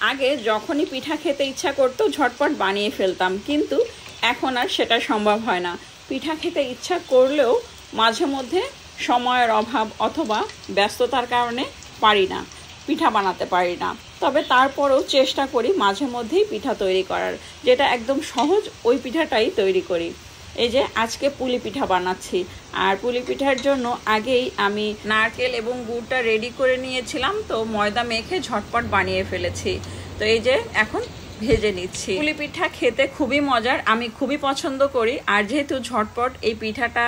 আগে যখনই পিঠা খেতে ইচ্ছা করতো ঝটপট বানিয়ে ফেলতাম, কিন্তু এখন আর সেটা সম্ভব হয় না। পিঠা খেতে ইচ্ছা করলেও মাঝে মধ্যে সময়ের অভাব অথবা ব্যস্ততার কারণে পারি না, পিঠা বানাতে পারি না। তবে তারপরেও চেষ্টা করি মাঝে মধ্যেই পিঠা তৈরি করার, যেটা একদম সহজ ওই পিঠাটাই তৈরি করি। এই যে আজকে পুলি পিঠা বানাচ্ছি, আর পুলি পিঠার জন্য আগেই আমি নারকেল এবং গুড়টা রেডি করে নিয়েছিলাম, তো ময়দা মেখে ঝটপট বানিয়ে ফেলেছি। তো এই যে এখন ভেজে নিচ্ছি। পুলি পিঠা খেতে খুবই মজার, আমি খুবই পছন্দ করি। আর যেহেতু ঝটপট এই পিঠাটা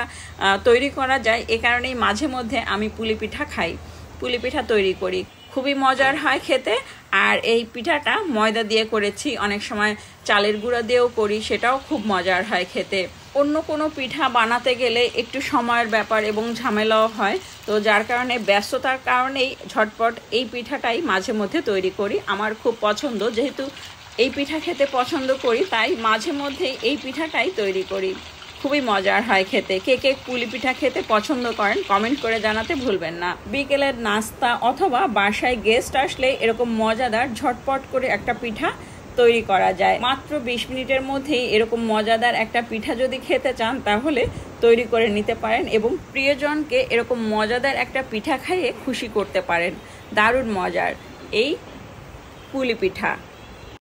তৈরি করা যায়, এ কারণেই মাঝে মধ্যে আমি পুলি পিঠা খাই, পুলি পিঠা তৈরি করি, খুবই মজার হয় খেতে। আর এই পিঠাটা ময়দা দিয়ে করেছি, অনেক সময় চালের গুঁড়া দিয়েও করি, সেটাও খুব মজার হয় খেতে। অন্য কোনো পিঠা বানাতে গেলে একটু সময়ের ব্যাপার এবং ঝামেলাও হয়, তো যার কারণে ব্যস্ততার কারণেই ঝটপট এই পিঠাটাই মাঝে মধ্যে তৈরি করি। আমার খুব পছন্দ, যেহেতু এই পিঠা খেতে পছন্দ করি, তাই মাঝে মধ্যে এই পিঠাটাই তৈরি করি। খুবই মজার হয় খেতে। কে কে পুলি পিঠা খেতে পছন্দ করেন কমেন্ট করে জানাতে ভুলবেন না। বিকেলের নাস্তা অথবা বাসায় গেস্ট আসলে এরকম মজাদার ঝটপট করে একটা পিঠা তৈরি করা যায়। মাত্র 20 মিনিটের মধ্যেই এরকম মজাদার একটা পিঠা যদি খেতে চান তাহলে তৈরি করে নিতে পারেন এবং প্রিয়জনকে এরকম মজাদার একটা পিঠা খাইয়ে খুশি করতে পারেন। দারুণ মজার এই পুলি পিঠা।